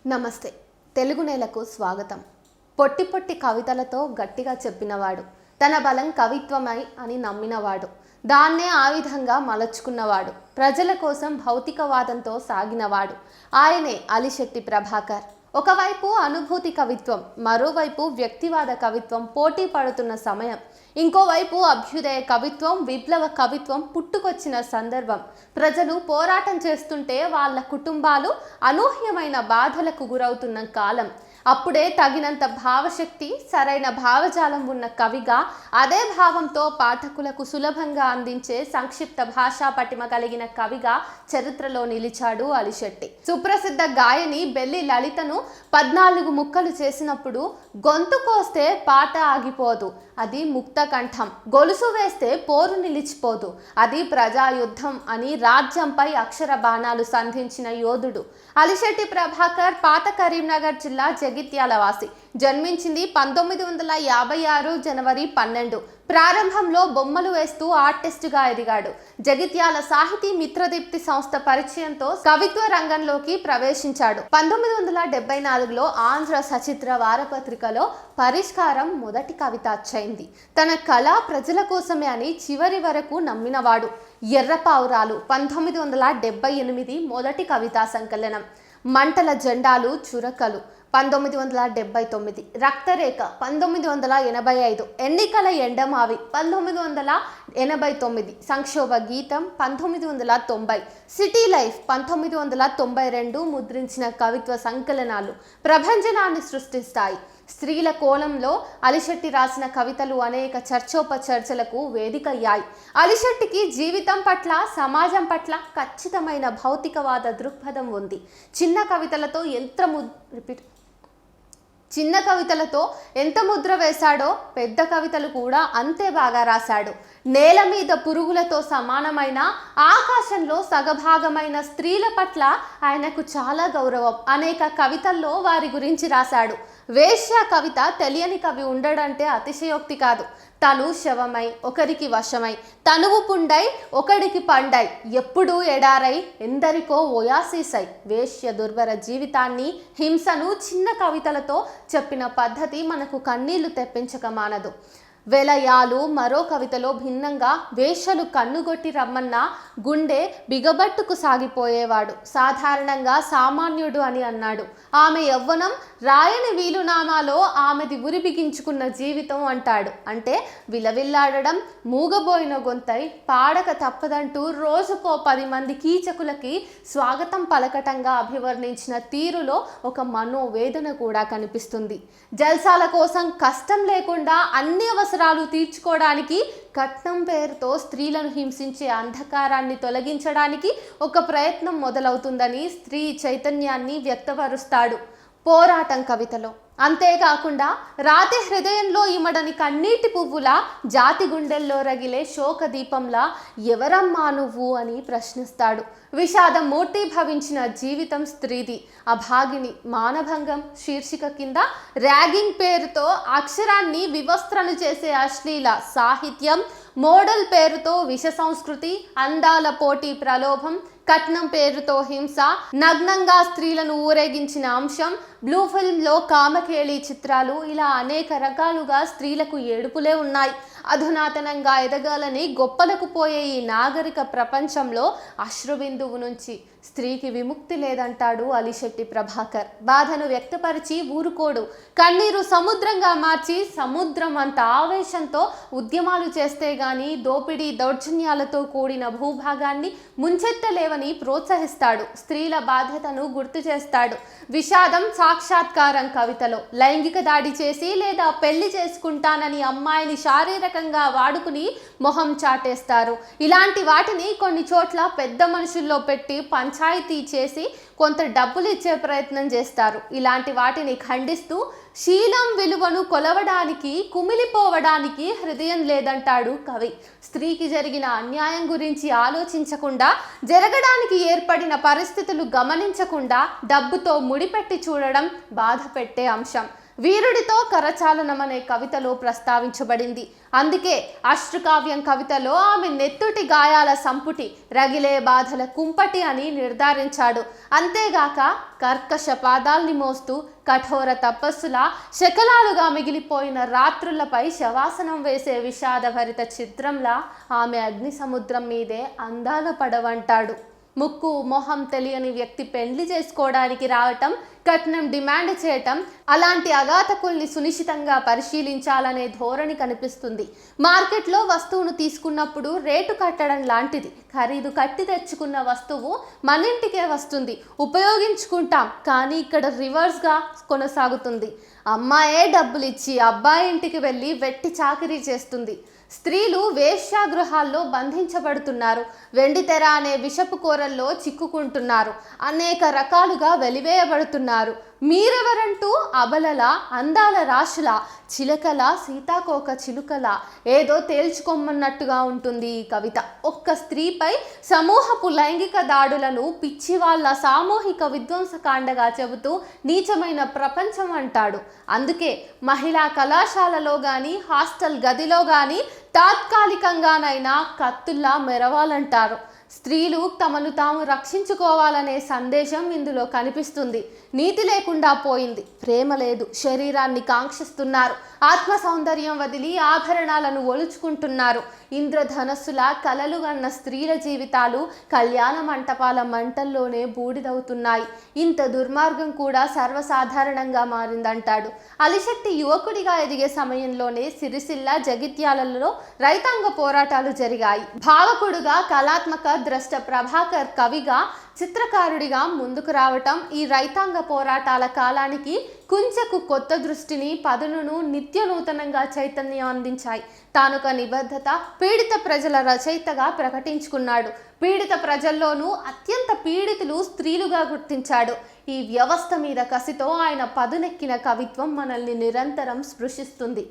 నమస్తే. తెలుగు నేలకు స్వాగతం. పొట్టి పొట్టి కవితలతో గట్టిగా చెప్పినవాడు, తన బలం కవిత్వమై అని నమ్మినవాడు, దాన్నే ఆ విధంగా మలచుకున్నవాడు, ప్రజల కోసం భౌతికవాదంతో సాగినవాడు ఆయనే అలిశెట్టి ప్రభాకర్. ఒకవైపు అనుభూతి కవిత్వం, మరోవైపు వ్యక్తివాద కవిత్వం పోటీ పడుతున్న సమయం, ఇంకోవైపు అభ్యుదయ కవిత్వం, విప్లవ కవిత్వం పుట్టుకొచ్చిన సందర్భం. ప్రజలు పోరాటం చేస్తుంటే వాళ్ళ కుటుంబాలు అనూహ్యమైన బాధలకు గురవుతున్న కాలం. అప్పుడే తగినంత భావశక్తి, సరైన భావజాలం ఉన్న కవిగా, అదే భావంతో పాఠకులకు సులభంగా అందించే సంక్షిప్త భాషా పటిమ కలిగిన కవిగా చరిత్రలో నిలిచాడు అలిశెట్టి. సుప్రసిద్ధ గాయని బెల్లి లలితను 14 ముక్కలు చేసినప్పుడు గొంతు కోస్తే పాట ఆగిపోదు, అది ముక్త కంఠం. గొలుసు వేస్తే పోరు నిలిచిపోదు, అది ప్రజాయుద్ధం అని రాజ్యంపై అక్షర బాణాలు సంధించిన యోధుడు అలిశెట్టి ప్రభాకర్. పాత కరీంనగర్ జిల్లా జగిత్యాల వాసి. జన్మించింది 1956 జనవరి 12. ప్రారంభంలో బొమ్మలు వేస్తూ ఆర్టిస్టుగా ఎదిగాడు. జగిత్యాల సాహితీ మిత్రదీప్తి సంస్థ పరిచయంతో కవిత్వ రంగంలోకి ప్రవేశించాడు. 1974లో ఆంధ్ర సచిత్ర వారపత్రికలో పరిష్కారం మొదటి కవిత అచ్చయింది. తన కళ ప్రజల కోసమే అని చివరి వరకు నమ్మినవాడు. ఎర్రపావురాలు 1978 మొదటి కవితా సంకలనం. మంటల జెండాలు చురకలు 1979, రక్తరేఖ 1985, ఎన్నికల ఎండమావి 1989, సంక్షోభ గీతం 1990, సిటీ లైఫ్ 1992 ముద్రించిన కవిత్వ సంకలనాలు ప్రభంజనాన్ని సృష్టిస్తాయి. స్త్రీల కోణంలో అలిశెట్టి రాసిన కవితలు అనేక చర్చోపచర్చలకు వేదికయ్యాయి. అలిశెట్టికి జీవితం పట్ల, సమాజం పట్ల ఖచ్చితమైన భౌతికవాద దృక్పథం ఉంది. చిన్న కవితలతో ఎంత ముద్ర వేశాడో పెద్ద కవితలు కూడా అంతే బాగా రాశాడు. నేల మీద పురుగులతో సమానమైన, ఆకాశంలో సగభాగమైన స్త్రీల పట్ల ఆయనకు చాలా గౌరవం. అనేక కవితల్లో వారి గురించి రాశాడు. వేశ్య కవిత తెలియని కవి ఉండడంటే అతిశయోక్తి కాదు. తను శవమై ఒకరికి వశమై, తనువు పుండై ఒకడికి పండై, ఎప్పుడూ ఎడారై ఎందరికో ఓయాసీసై, వేశ్య దుర్భర జీవితాన్ని, హింసను చిన్న కవితలతో చెప్పిన పద్ధతి మనకు కన్నీళ్లు తెప్పించక మానదు. వెలయాలు మరో కవితలో భిన్నంగా వేశ్యలు కన్నుగొట్టి రమ్మన్నా గుండె బిగబట్టుకు సాగిపోయేవాడు. సాధారణంగా సామాన్యుడు అని అన్నాడు. ఆమె యవ్వనం రాయని వీలునామాలో ఆమెది ఉరి బిగించుకున్న జీవితం అంటాడు. అంటే విలవిల్లాడడం, మూగబోయిన గొంతై పాడక తప్పదంటూ రోజుకో 10 మంది కీచకులకి స్వాగతం పలకటంగా అభివర్ణించిన తీరులో ఒక మనోవేదన కూడా కనిపిస్తుంది. జల్సాల కోసం కష్టం లేకుండా అన్ని అవసరాలు తీర్చుకోవడానికి, కట్నం పేరుతో స్త్రీలను హింసించే అంధకారాన్ని తొలగించడానికి ఒక ప్రయత్నం మొదలవుతుందని స్త్రీ చైతన్యాన్ని వ్యక్తపరుస్తాడు పోరాటం కవితలో. అంతేకాకుండా రాతి హృదయంలో ఇమడని కన్నీటి పువ్వులా, జాతి గుండెల్లో రగిలే శోక దీపంలా ఎవరమ్మా నువ్వు అని ప్రశ్నిస్తాడు. విషాదం మూర్తిభవించిన జీవితం స్త్రీది. అభాగిని మానభంగం శీర్షిక కింద ర్యాగింగ్ పేరుతో అక్షరాన్ని వివస్త్రను చేసే అశ్లీల సాహిత్యం, మోడల్ పేరుతో విష సంస్కృతి, అందాల పోటీ ప్రలోభం, కట్నం పేరుతో హింస, నగ్నంగా స్త్రీలను ఊరేగించిన అంశం, బ్లూ ఫిల్మ్లో కామకేళి చిత్రాలు, ఇలా అనేక రకాలుగా స్త్రీలకు ఏడుపులే ఉన్నాయి. అధునాతనంగా ఎదగాలని గొప్పలకు పోయే ఈ నాగరిక ప్రపంచంలో అశ్రుబిందువు నుంచి స్త్రీకి విముక్తి లేదంటాడు అలిశెట్టి ప్రభాకర్. బాధను వ్యక్తపరిచి ఊరుకోడు. కన్నీరు సముద్రంగా మార్చి సముద్రం అంత ఆవేశంతో ఉద్యమాలు చేస్తే గాని దోపిడీ దౌర్జన్యాలతో కూడిన భూభాగాన్ని ముంచెత్తలేవని ప్రోత్సహిస్తాడు. స్త్రీల బాధ్యతను గుర్తు చేస్తాడు. విషాదం సాక్షాత్కారం కవితలో. లైంగిక దాడి చేసి లేదా పెళ్లి చేసుకుంటానని అమ్మాయిని శారీరకంగా వాడుకుని మొహం చాటేస్తారు. ఇలాంటి వాటిని కొన్ని చోట్ల పెద్ద మనుషుల్లో పెట్టి పంచాయతీ చేసి కొంత డబ్బులు ఇచ్చే ప్రయత్నం చేస్తారు. ఇలాంటి వాటిని ఖండిస్తూ శీలం విలువను కొలవడానికి, కుమిలిపోవడానికి హృదయం లేదంటాడు కవి. స్త్రీకి జరిగిన అన్యాయం గురించి ఆలోచించకుండా, జరగడానికి ఏర్పడిన పరిస్థితులు గమనించకుండా డబ్బుతో ముడిపెట్టి చూడడం బాధ పెట్టే అంశం. వీరుడితో కరచాలనం అనే కవితలో ప్రస్తావించబడింది. అందుకే అశ్రుకావ్యం కవితలో ఆమె నెత్తుటి గాయాల సంపుటి, రగిలే బాధల కుంపటి అని నిర్ధారించాడు. అంతేగాక కర్కశ పాదాల్ని మోస్తూ కఠోర తపస్సులా శకలాలుగా మిగిలిపోయిన రాత్రులపై శవాసనం వేసే విషాదభరిత చిత్రంలా ఆమె అగ్ని సముద్రం మీదే అందాల పడవంటాడు. ముక్కు మొహం తెలియని వ్యక్తి పెండ్లి చేసుకోవడానికి రావటం, కట్నం డిమాండ్ చేయటం, అలాంటి అఘాతకుల్ని సునిశ్చితంగా పరిశీలించాలనే ధోరణి కనిపిస్తుంది. మార్కెట్లో వస్తువును తీసుకున్నప్పుడు రేటు కట్టడం లాంటిది. ఖరీదు కట్టి తెచ్చుకున్న వస్తువు మన ఇంటికే వస్తుంది, ఉపయోగించుకుంటాం. కానీ ఇక్కడ రివర్స్గా కొనసాగుతుంది. అమ్మాయే డబ్బులు ఇచ్చి అబ్బాయి ఇంటికి వెళ్ళి వెట్టి చాకిరీ చేస్తుంది. స్త్రీలు వేశ్యాగృహాల్లో బంధించబడుతున్నారు. వెండితెర అనే విషపు కోరల్లో చిక్కుకుంటున్నారు. అనేక రకాలుగా వెలివేయబడుతున్నారు. మీరెవరంటూ అబలల అందాల రాశుల, చిలకల సీతాకోక చిలుకల ఏదో తేల్చుకోమన్నట్టుగా ఉంటుంది ఈ కవిత. ఒక్క స్త్రీపై సమూహపు లైంగిక దాడులను పిచ్చి వాళ్ళ సామూహిక విధ్వంసకాండగా చెబుతూ నీచమైన ప్రపంచం అంటాడు. అందుకే మహిళా కళాశాలలో కానీ హాస్టల్ గదిలో కానీ తాత్కాలికంగానైనా కత్తుల్లా మెరవాలంటారు. స్త్రీలు తమను తాము రక్షించుకోవాలనే సందేశం ఇందులో కనిపిస్తుంది. నీతి లేకుండా పోయింది. ప్రేమ లేదు. శరీరాన్ని కాంక్షిస్తున్నారు. ఆత్మ సౌందర్యం వదిలి ఆభరణాలను ఒలుచుకుంటున్నారు. ఇంద్రధనస్సుల కలలు గన్న స్త్రీల జీవితాలు కళ్యాణ మంటపాల మంటల్లోనే బూడిదవుతున్నాయి. ఇంత దుర్మార్గం కూడా సర్వసాధారణంగా మారిందంటాడు. అలిశెట్టి యువకుడిగా ఎదిగే సమయంలోనే సిరిసిల్ల, జగిత్యాలలో రైతాంగ పోరాటాలు జరిగాయి. భావకుడుగా కళాత్మక ద్రష్ట ప్రభాకర్ కవిగా, చిత్రకారుడిగా ముందుకు రావటం ఈ రైతాంగ పోరాటాల కాలానికి కుంచెకు కొత్త దృష్టిని, పదునును నిత్య నూతనంగా చైతన్యం అందించాయి. తానొక నిబద్ధత, పీడిత ప్రజల రచయితగా ప్రకటించుకున్నాడు. పీడిత ప్రజల్లోనూ అత్యంత పీడితులు స్త్రీలుగా గుర్తించాడు. ఈ వ్యవస్థ మీద కసితో ఆయన పదునెక్కిన కవిత్వం మనల్ని నిరంతరం స్పృశిస్తుంది.